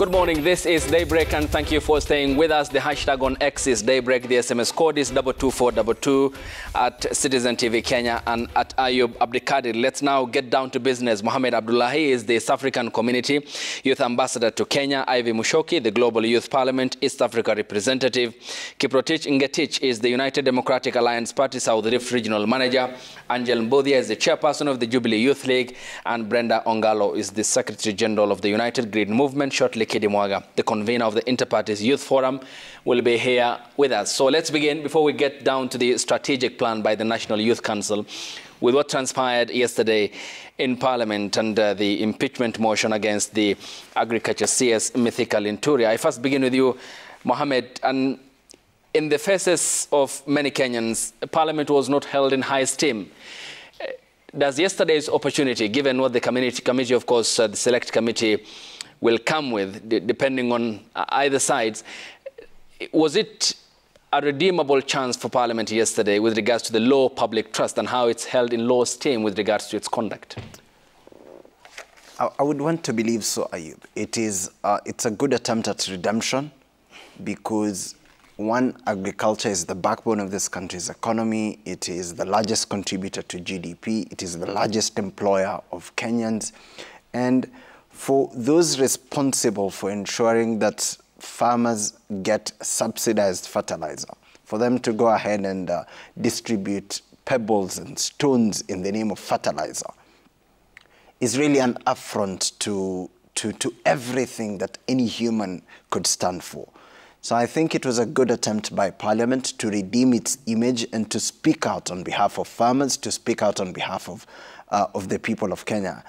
Good morning, this is Daybreak and thank you for staying with us. The hashtag on X is Daybreak, the SMS code is 22422 at Citizen TV Kenya and at Ayub Abdikadir. Let's now get down to business. Mohamed Abdullahi is the East African Community Youth Ambassador to Kenya. Ivy Mushoki, the Global Youth Parliament East Africa Representative. Kiprotich Ngetich is the United Democratic Alliance Party South Rift Regional Manager. Angel Mbodia is the Chairperson of the Jubilee Youth League. And Brenda Ongalo is the Secretary General of the United Green Movement. Shortly, Kidimwaga, the convener of the Interparties Youth Forum, will be here with us. So let's begin, before we get down to the strategic plan by the National Youth Council, with what transpired yesterday in Parliament under the impeachment motion against the Agriculture CS Mithika Linturi. I first begin with you, Mohamed. And in the faces of many Kenyans, Parliament was not held in high esteem. Does yesterday's opportunity, given what the committee, of course, the select committee will come with, depending on either sides, was it a redeemable chance for Parliament yesterday with regards to the low public trust and how it's held in low esteem with regards to its conduct? I would want to believe so, Ayub. It's a good attempt at redemption because, one, agriculture is the backbone of this country's economy. It is the largest contributor to GDP. It is the largest employer of Kenyans. And for those responsible for ensuring that farmers get subsidized fertilizer, for them to go ahead and distribute pebbles and stones in the name of fertilizer, is really an affront to everything that any human could stand for. So I think it was a good attempt by Parliament to redeem its image and to speak out on behalf of farmers, to speak out on behalf of the people of Kenya.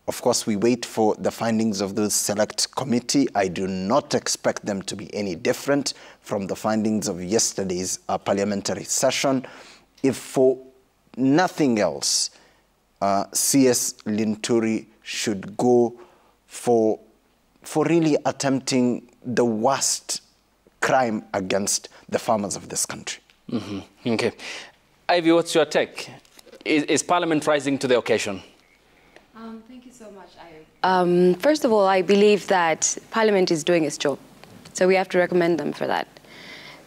Of course, we wait for the findings of the select committee. I do not expect them to be any different from the findings of yesterday's parliamentary session. If for nothing else, CS Linturi should go for really attempting the worst crime against the farmers of this country. Mm-hmm. Okay. Ivy, what's your take? Is Parliament rising to the occasion? Thank you so much, Ayub. First of all, I believe that Parliament is doing its job, so we have to recommend them for that.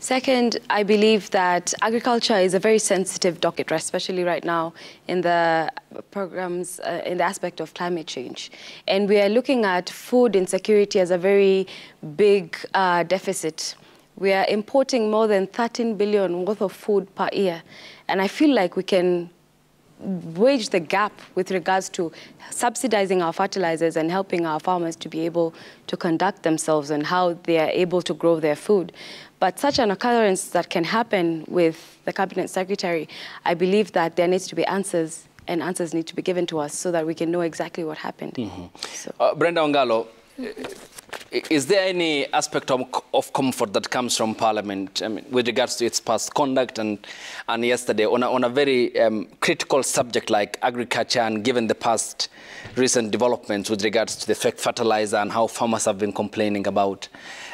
Second, I believe that agriculture is a very sensitive docket, especially right now in the programs, in the aspect of climate change. And we are looking at food insecurity as a very big deficit. We are importing more than 13 billion worth of food per year. And I feel like we can wage the gap with regards to subsidizing our fertilizers and helping our farmers to be able to conduct themselves and how they are able to grow their food. But such an occurrence that can happen with the Cabinet Secretary, I believe that there needs to be answers, and answers need to be given to us so that we can know exactly what happened. Mm-hmm. So. Brenda Ongalo, is there any aspect of comfort that comes from Parliament with regards to its past conduct and yesterday on a very critical subject like agriculture, and given the past recent developments with regards to the fake fertilizer and how farmers have been complaining about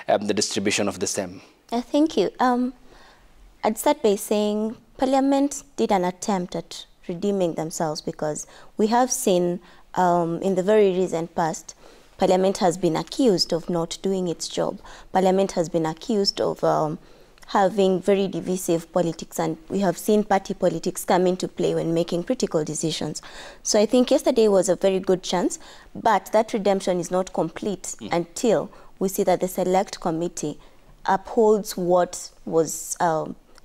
the distribution of the same? Thank you. I'd start by saying Parliament did an attempt at redeeming themselves, because we have seen in the very recent past, Parliament has been accused of not doing its job. Parliament has been accused of having very divisive politics, and we have seen party politics come into play when making critical decisions. So I think yesterday was a very good chance, but that redemption is not complete until we see that the select committee upholds what was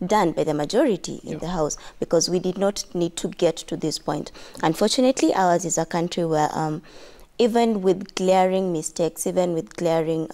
done by the majority in the House, because we did not need to get to this point. Unfortunately, ours is a country where even with glaring mistakes, even with glaring,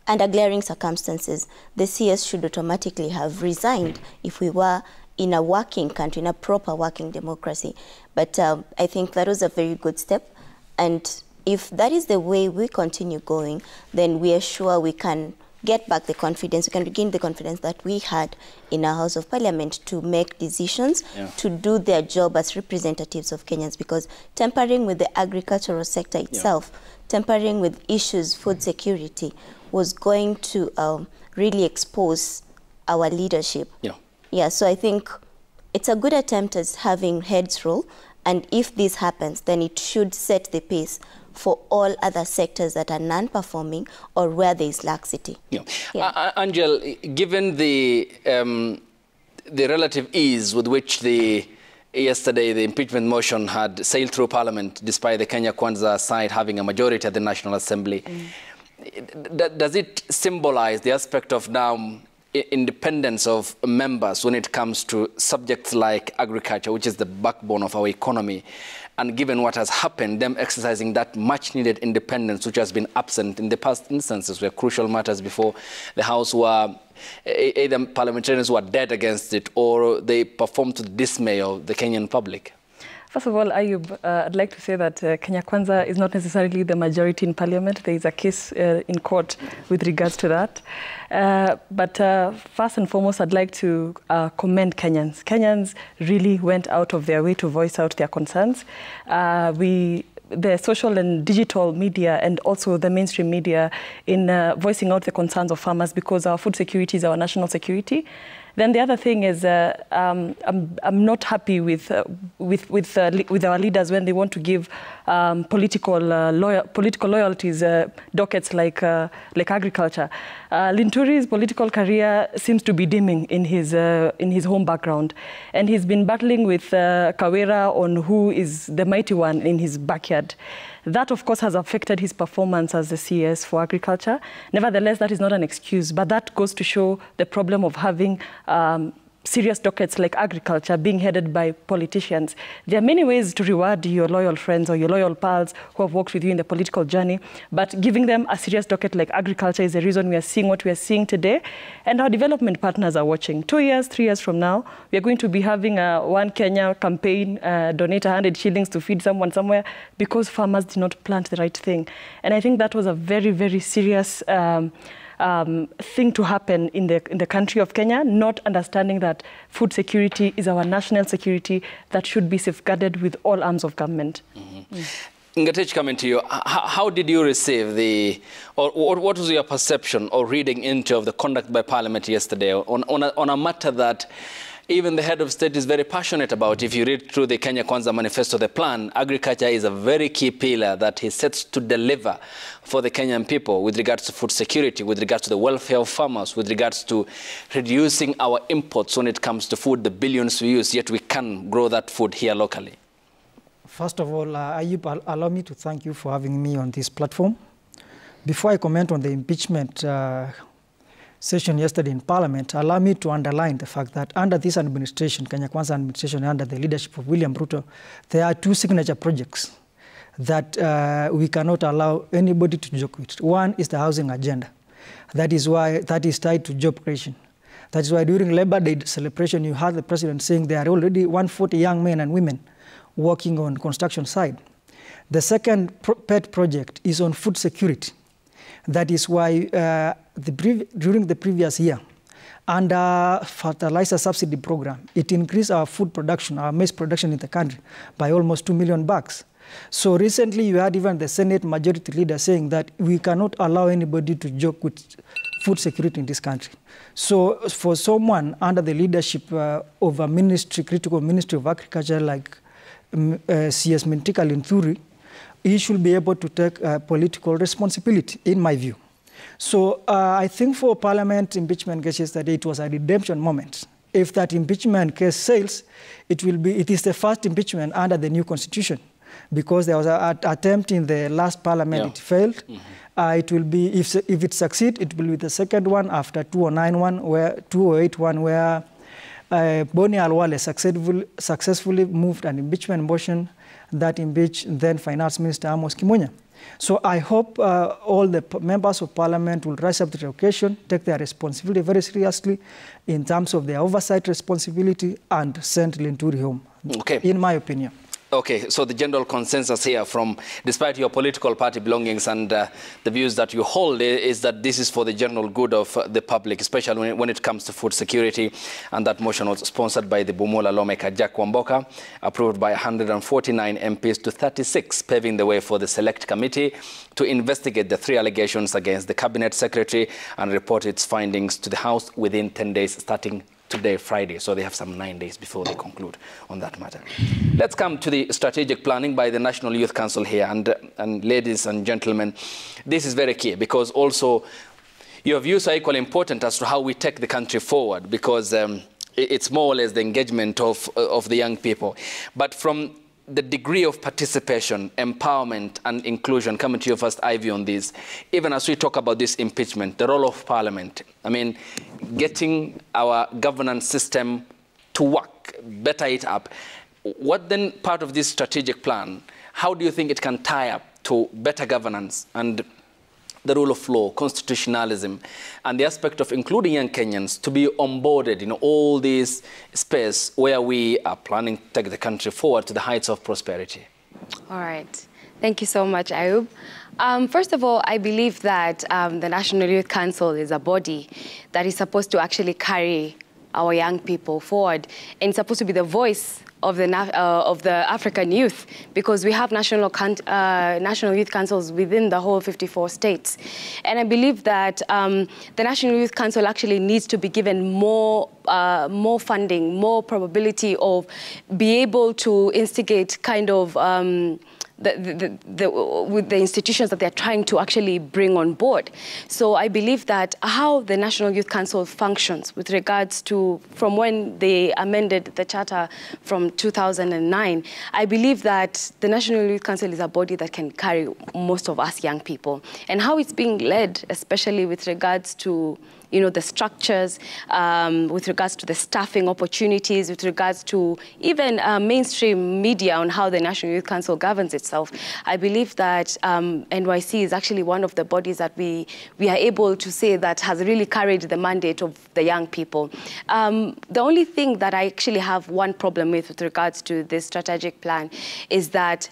under glaring circumstances, the CS should automatically have resigned if we were in a working country, in a proper working democracy. But I think that was a very good step. And if that is the way we continue going, then we are sure we can get back the confidence, we can regain the confidence that we had in our House of Parliament to make decisions, to do their job as representatives of Kenyans, because tampering with the agricultural sector itself, tampering with issues, food security, was going to really expose our leadership. So I think it's a good attempt at having heads roll, And if this happens, then it should set the pace for all other sectors that are non-performing or where there is laxity. Yeah. Angel, given the relative ease with which yesterday the impeachment motion had sailed through Parliament, despite the Kenya Kwanza side having a majority at the National Assembly, does it symbolize the aspect of now independence of members when it comes to subjects like agriculture, which is the backbone of our economy? And given what has happened, them exercising that much-needed independence, which has been absent in the past instances where crucial matters before the House were either parliamentarians who are dead against it or they performed to the dismay of the Kenyan public? First of all, Ayub, I'd like to say that Kenya Kwanza is not necessarily the majority in parliament. There is a case in court with regards to that. But first and foremost, I'd like to commend Kenyans. Kenyans really went out of their way to voice out their concerns. The social and digital media and also the mainstream media in voicing out the concerns of farmers, because our food security is our national security. Then the other thing is I'm not happy with our leaders when they want to give political loyalties dockets like agriculture. Linturi's political career seems to be dimming in his home background, and he's been battling with Kawera on who is the mighty one in his backyard. That, of course, has affected his performance as the CS for agriculture. Nevertheless, that is not an excuse, but that goes to show the problem of having serious dockets like agriculture being headed by politicians. There are many ways to reward your loyal friends or your loyal pals who have worked with you in the political journey, but giving them a serious docket like agriculture is the reason we are seeing what we are seeing today. And our development partners are watching. 2 years, 3 years from now, we are going to be having a One Kenya campaign, donate 100 shillings to feed someone somewhere, because farmers did not plant the right thing. And I think that was a very, very serious thing to happen in the country of Kenya, not understanding that food security is our national security that should be safeguarded with all arms of government. Ngatich, coming to you, how did you receive or what was your perception or reading into of the conduct by Parliament yesterday on a matter that even the head of state is very passionate about? If you read through the Kenya Kwanza manifesto, the plan, agriculture is a very key pillar that he sets to deliver for the Kenyan people with regards to food security, with regards to the welfare of farmers, with regards to reducing our imports when it comes to food, the billions we use, yet we can grow that food here locally. First of all, Ayub, allow me to thank you for having me on this platform. Before I comment on the impeachment session yesterday in Parliament, allow me to underline the fact that under this administration, Kenya Kwanza administration, under the leadership of William Ruto, there are two signature projects that we cannot allow anybody to joke with. One is the housing agenda. That is tied to job creation. That is why during Labor Day celebration, you heard the president saying there are already 140 young men and women working on construction side. The second pet project is on food security. That is why during the previous year, under fertilizer subsidy program, it increased our food production, our maize production in the country by almost 2 million bags. So recently you had even the Senate majority leader saying that we cannot allow anybody to joke with food security in this country. So for someone under the leadership of a ministry, critical ministry of agriculture like CS Mithika Linturi, he should be able to take political responsibility, in my view. So I think for Parliament impeachment case yesterday, it was a redemption moment. If that impeachment case sails, it is the first impeachment under the new constitution, because there was an attempt in the last Parliament, it failed. It will be, if it succeeds, it will be the second one after 2008 one, where Boni Alwale successfully moved an impeachment motion that impeached then Finance Minister Amos Kimunya. So I hope all the members of Parliament will rise up to the occasion, take their responsibility very seriously in terms of their oversight responsibility, and send Linturi home, in my opinion. Okay, so the general consensus here from, despite your political party belongings and the views that you hold, is that this is for the general good of the public, especially when it comes to food security. And that motion was sponsored by the Bumula lawmaker Jack Wamboka, approved by 149 MPs to 36, paving the way for the Select Committee to investigate the 3 allegations against the Cabinet Secretary and report its findings to the House within 10 days starting today, Friday, so they have some 9 days before they conclude on that matter. Let's come to the strategic planning by the National Youth Council here. And ladies and gentlemen, this is very key, because also your views are equally important as to how we take the country forward, because it's more or less the engagement of the young people. But from the degree of participation, empowerment and inclusion, coming to your first Ivy on this, even as we talk about this impeachment, the role of Parliament, I mean, getting our governance system to work, better it up. What then part of this strategic plan, how do you think it can tie up to better governance and the rule of law, constitutionalism, and the aspect of including young Kenyans to be onboarded in all these space where we are planning to take the country forward to the heights of prosperity? All right. Thank you so much, Ayub. First of all, I believe that the National Youth Council is a body that is supposed to actually carry our young people forward, and it's supposed to be the voice of the African youth, because we have national youth councils within the whole 54 states. And I believe that the National Youth Council actually needs to be given more funding, more probability of be able to instigate kind of with the institutions that they're trying to actually bring on board. So I believe that how the National Youth Council functions with regards to from when they amended the charter from 2009, I believe that the National Youth Council is a body that can carry most of us young people. And how it's being led, especially with regards to the structures, with regards to the staffing opportunities, with regards to even mainstream media on how the National Youth Council governs itself. I believe that NYC is actually one of the bodies that we are able to say that has really carried the mandate of the young people. The only thing that I actually have one problem with regards to this strategic plan is that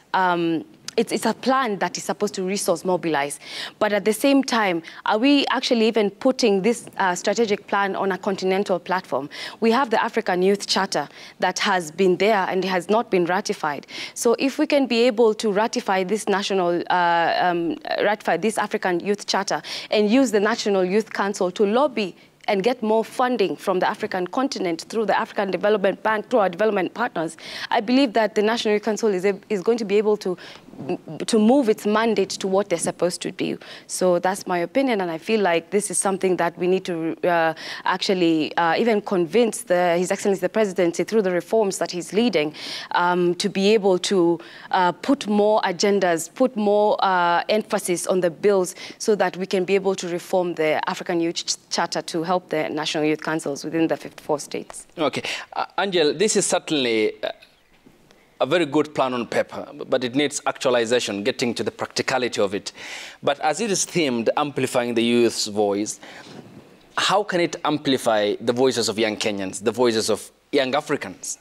it's a plan that is supposed to resource mobilize. But at the same time, are we actually even putting this strategic plan on a continental platform? We have the African Youth Charter that has been there and has not been ratified. So if we can be able to ratify this this African Youth Charter and use the National Youth Council to lobby and get more funding from the African continent through the African Development Bank, through our development partners, I believe that the National Youth Council is going to be able to move its mandate to what they're supposed to do. So that's my opinion, and I feel like this is something that we need to actually even convince His Excellency the Presidency through the reforms that he's leading to be able to put more agendas, put more emphasis on the bills so that we can be able to reform the African Youth Charter to help the National Youth Councils within the 54 states. Okay. Angel, this is certainly a very good plan on paper, but it needs actualization, getting to the practicality of it. But as it is themed, amplifying the youth's voice, how can it amplify the voices of young Kenyans, the voices of young Africans?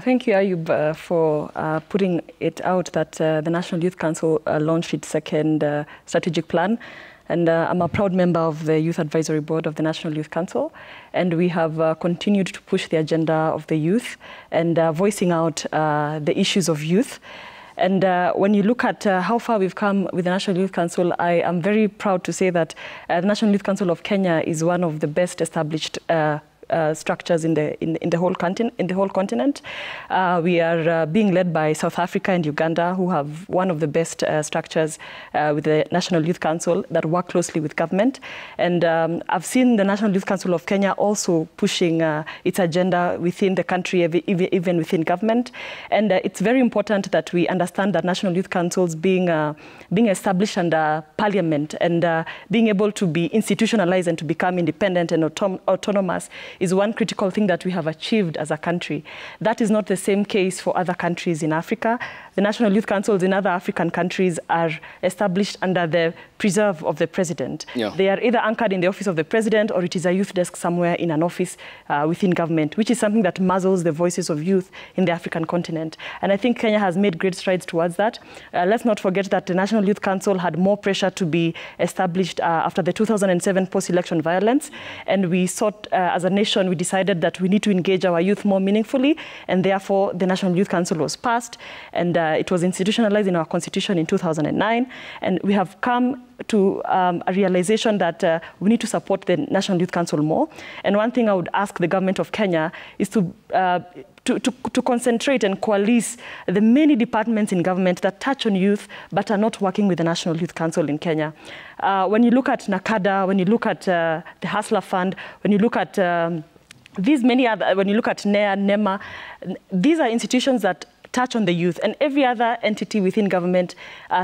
Thank you, Ayub, for putting it out that the National Youth Council launched its second strategic plan. And I'm a proud member of the Youth Advisory Board of the National Youth Council. And we have continued to push the agenda of the youth and voicing out the issues of youth. And when you look at how far we've come with the National Youth Council, I am very proud to say that the National Youth Council of Kenya is one of the best established structures in the whole continent. We are being led by South Africa and Uganda, who have one of the best structures with the National Youth Council that work closely with government. And I've seen the National Youth Council of Kenya also pushing its agenda within the country, even within government. And it's very important that we understand that National Youth Councils being established under Parliament and being able to be institutionalized and to become independent and autonomous is one critical thing that we have achieved as a country. That is not the same case for other countries in Africa. The National Youth Councils in other African countries are established under the preserve of the president. Yeah. They are either anchored in the office of the president or it is a youth desk somewhere in an office within government, which is something that muzzles the voices of youth in the African continent. And I think Kenya has made great strides towards that. Let's not forget that the National Youth Council had more pressure to be established after the 2007 post-election violence. And we sought as a nation nation, we decided that we need to engage our youth more meaningfully, and therefore the National Youth Council was passed, and it was institutionalized in our constitution in 2009, and we have come to a realization that we need to support the National Youth Council more. And one thing I would ask the government of Kenya is to concentrate and coalesce the many departments in government that touch on youth but are not working with the National Youth Council in Kenya. When you look at NACADA, when you look at the Hustler Fund, when you look at these many other, when you look at NEA, NEMA, these are institutions that touch on the youth, and every other entity within government,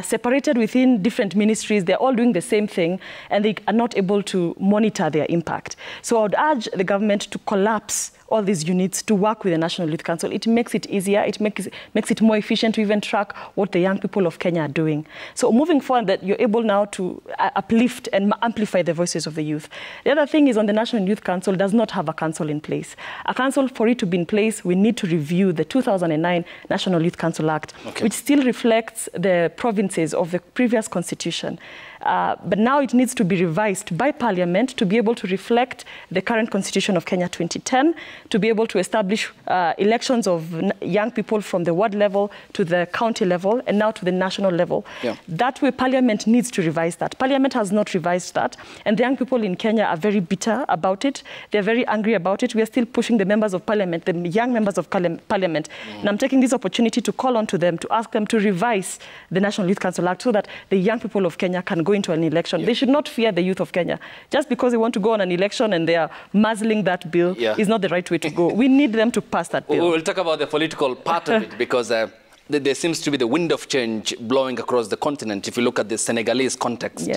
separated within different ministries, they're all doing the same thing, and they are not able to monitor their impact. So I would urge the government to collapse all these units to work with the National Youth Council. It makes it easier, it makes it more efficient to even track what the young people of Kenya are doing. So moving forward, that you're able now to uplift and amplify the voices of the youth. The other thing is, on the National Youth Council does not have a council in place. A council, for it to be in place, we need to review the 2009 National Youth Council Act, which still reflects the provinces of the previous constitution. But now it needs to be revised by Parliament to be able to reflect the current Constitution of Kenya 2010, to be able to establish elections of young people from the ward level to the county level and now to the national level. Yeah. That way, Parliament needs to revise that. Parliament has not revised that, and the young people in Kenya are very bitter about it. They're very angry about it. We are still pushing the members of Parliament, the young members of Parliament, and I'm taking this opportunity to call on to them, to ask them to revise the National Youth Council Act so that the young people of Kenya can go into an election. They should not fear the youth of Kenya. Just because they want to go on an election and they are muzzling that bill is not the right way to go. We need them to pass that bill. We'll talk about the political part of it, because there seems to be the wind of change blowing across the continent. If you look at the Senegalese context,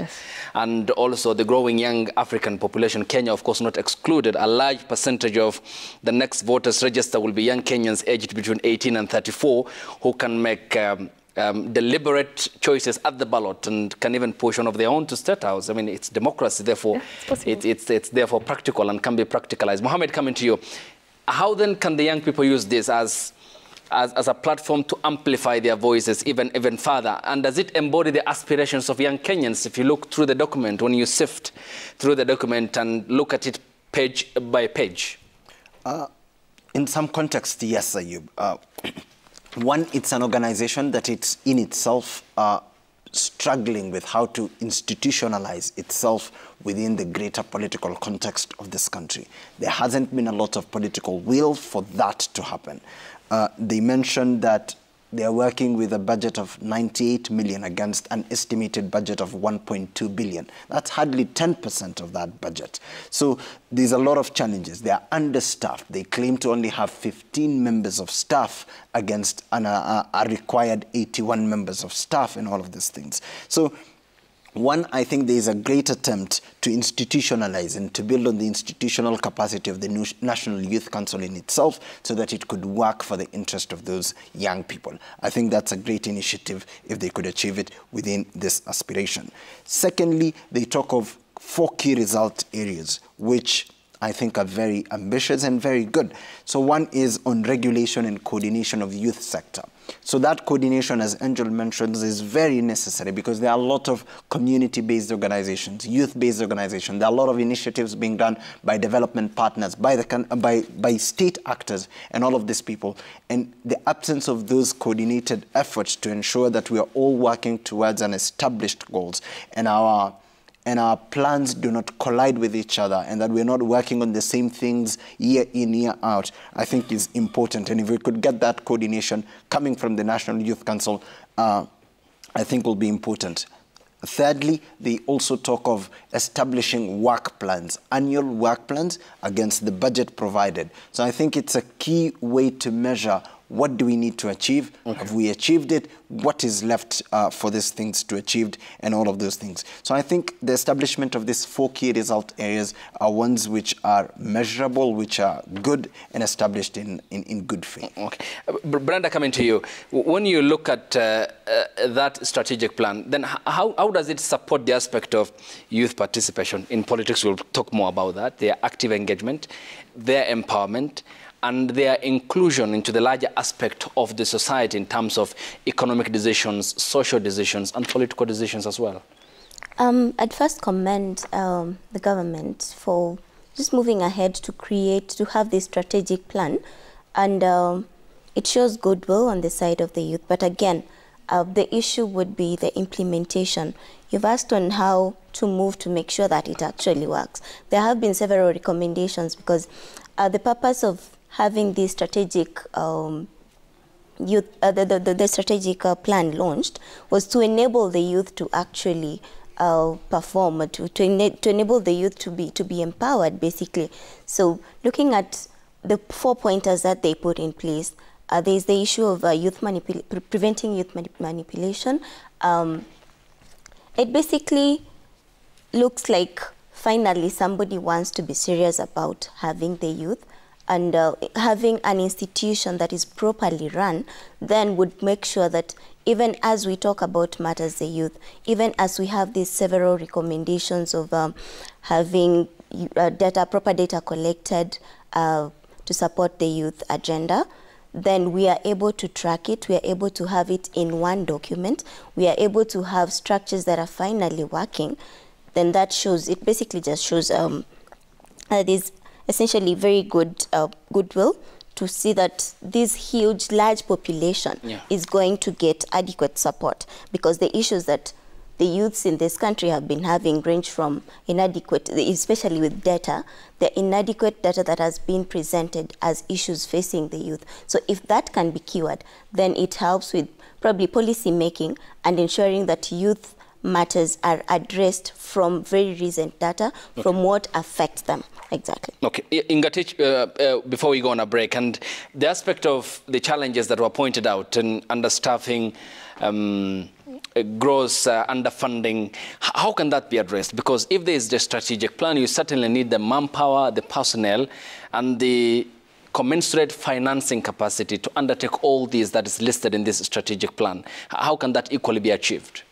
and also the growing young African population, Kenya, of course, not excluded, a large percentage of the next voters register will be young Kenyans aged between 18 and 34 who can make deliberate choices at the ballot and can even push one of their own to State House. I mean, it's democracy, therefore it's therefore practical and can be practicalized. Mohammed, coming to you, how then can the young people use this as a platform to amplify their voices even further? And does it embody the aspirations of young Kenyans? If you look through the document, when you sift through the document and look at it page by page? In some context, yes, Ayub. One, it's an organization that it's in itself struggling with how to institutionalize itself within the greater political context of this country. There hasn't been a lot of political will for that to happen. They mentioned that they are working with a budget of 98 million against an estimated budget of 1.2 billion. That's hardly 10% of that budget. So there's a lot of challenges. They are understaffed. They claim to only have 15 members of staff against a required 81 members of staff and all of these things. So one, I think there is a great attempt to institutionalize and to build on the institutional capacity of the National Youth Council in itself so that it could work for the interest of those young people. I think that's a great initiative if they could achieve it within this aspiration. Secondly, they talk of 4 key result areas, which I think are very ambitious and very good. So one is on regulation and coordination of the youth sector. So that coordination, as Angel mentions, is very necessary because there are a lot of community-based organizations, youth-based organizations. There are a lot of initiatives being done by development partners, by state actors, and all of these people. And the absence of those coordinated efforts to ensure that we are all working towards an established goals and our plans do not collide with each other and that we're not working on the same things year in, year out, I think is important. And if we could get that coordination coming from the National Youth Council, I think will be important. Thirdly, they also talk of establishing work plans, annual work plans against the budget provided. So I think it's a key way to measure what do we need to achieve? Have we achieved it? What is left for these things to achieve and all of those things? So I think the establishment of these 4 key result areas are ones which are measurable, which are good and established in good faith. Okay. Brenda, coming to you. When you look at that strategic plan, then how does it support the aspect of youth participation in politics? We'll talk more about that, their active engagement, their empowerment, and their inclusion into the larger aspect of the society in terms of economic decisions, social decisions, and political decisions as well? I'd first commend the government for just moving ahead to have this strategic plan, and it shows goodwill on the side of the youth. But again, the issue would be the implementation. You've asked on how to move to make sure that it actually works. There have been several recommendations because the purpose of having this strategic the strategic plan launched was to enable the youth to actually perform, to enable the youth to be empowered, basically. So looking at the 4 pointers that they put in place, there's the issue of preventing youth manipulation. It basically looks like finally somebody wants to be serious about having the youth, and having an institution that is properly run then would make sure that even as we talk about matters the youth, even as we have these several recommendations of having proper data collected to support the youth agenda, then we are able to track it, we are able to have it in one document, we are able to have structures that are finally working. Then that shows, it basically just shows this essentially very good goodwill to see that this huge, large population is going to get adequate support, because the issues that the youths in this country have been having range from inadequate, especially with data, the inadequate data that has been presented as issues facing the youth. So if that can be cured, then it helps with probably policy making and ensuring that youth matters are addressed from very recent data, from what affects them. Exactly. Okay, Ngatich, before we go on a break, and the aspect of the challenges that were pointed out and understaffing, gross underfunding, how can that be addressed? Because if there is the strategic plan, you certainly need the manpower, the personnel, and the commensurate financing capacity to undertake all these that is listed in this strategic plan. How can that equally be achieved?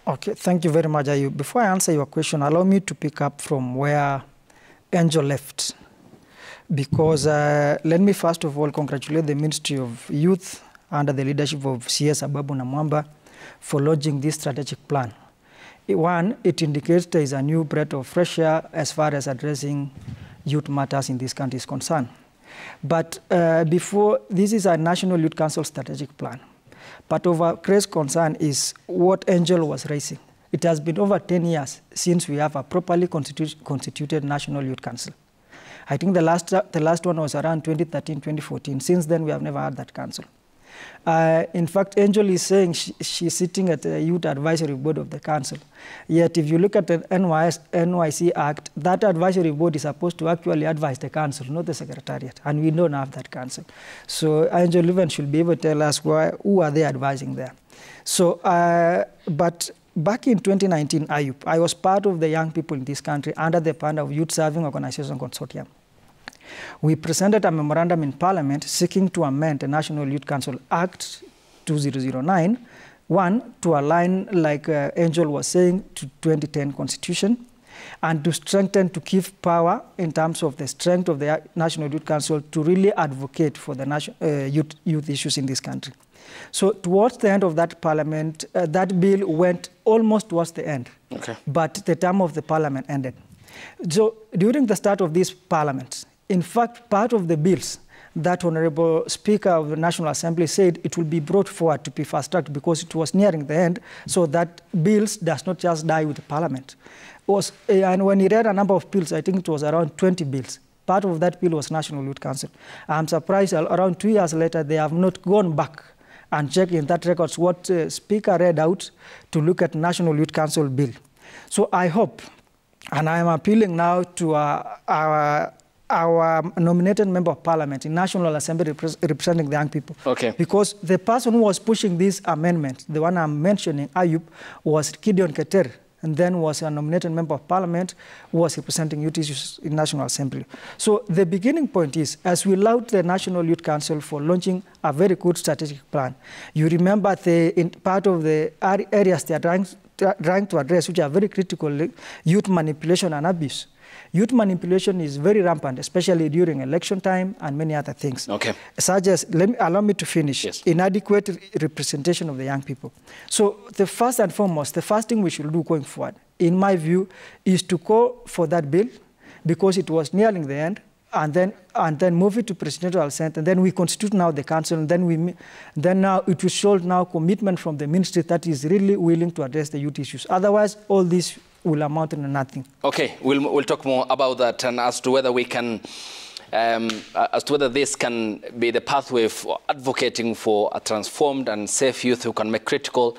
Okay, thank you very much, Ayub. Before I answer your question, allow me to pick up from where Angel left. Because let me first of all congratulate the Ministry of Youth under the leadership of CS Ababu Namwamba for launching this strategic plan. One, it indicates there is a new breath of fresh air as far as addressing youth matters in this country is concerned. But before, this is a National Youth Council strategic plan. But of our great concern is what Angel was raising. It has been over 10 years since we have a properly constituted National Youth Council. I think the last one was around 2013, 2014. Since then, we have never had that council. In fact, Angel is saying she's sitting at the Youth Advisory Board of the council. Yet, if you look at the NYC Act, that advisory board is supposed to actually advise the council, not the secretariat. And we don't have that council. So Angel even should be able to tell us who are they advising there. So, but back in 2019, Ayub, I was part of the young people in this country under the banner of Youth Serving Organization Consortium. We presented a memorandum in Parliament seeking to amend the National Youth Council Act 2009, one, to align, like Angel was saying, to 2010 Constitution, and to strengthen, to give power in terms of the strength of the National Youth Council to really advocate for the youth issues in this country. So towards the end of that Parliament, that bill went almost towards the end, but the term of the Parliament ended. So during the start of this Parliament, in fact, part of the bills that Honorable Speaker of the National Assembly said it will be brought forward to be fast-tracked because it was nearing the end, so that bills does not just die with the Parliament. And when he read a number of bills, I think it was around 20 bills. Part of that bill was National Youth Council. I'm surprised around 2 years later, they have not gone back and checked in that records what Speaker read out to look at National Youth Council bill. So I hope, and I am appealing now to our nominated member of Parliament in National Assembly representing the young people. Because the person who was pushing this amendment, the one I'm mentioning, Ayub, was Gideon Keter, and then was a nominated member of Parliament who was representing youth issues in National Assembly. So the beginning point is, as we laud the National Youth Council for launching a very good strategic plan, you remember part of the areas they are trying to address, which are very critical, youth manipulation and abuse. Youth manipulation is very rampant, especially during election time and many other things. Such as, allow me to finish, inadequate representation of the young people. So the first and foremost, the first thing we should do going forward, in my view, is to call for that bill, because it was nearing the end, and then move it to presidential assent, and then we constitute now the council, and then now it will show now commitment from the ministry that is really willing to address the youth issues. Otherwise, all this will amount to nothing. Okay, we'll talk more about that, and as to whether we can, as to whether this can be the pathway for advocating for a transformed and safe youth who can make critical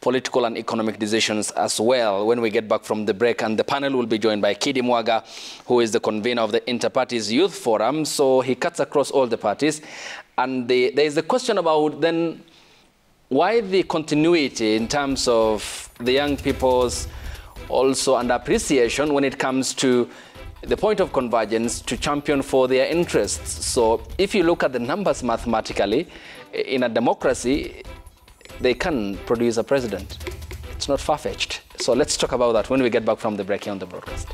political and economic decisions as well when we get back from the break. And the panel will be joined by Kidi Mwaga, who is the convener of the Inter-Parties Youth Forum. So he cuts across all the parties. And there is a question about then why the continuity in terms of the young people's also under appreciation when it comes to the point of convergence to champion for their interests. So if you look at the numbers mathematically, in a democracy, they can produce a president. It's not far-fetched. So let's talk about that when we get back from the break here on the broadcast.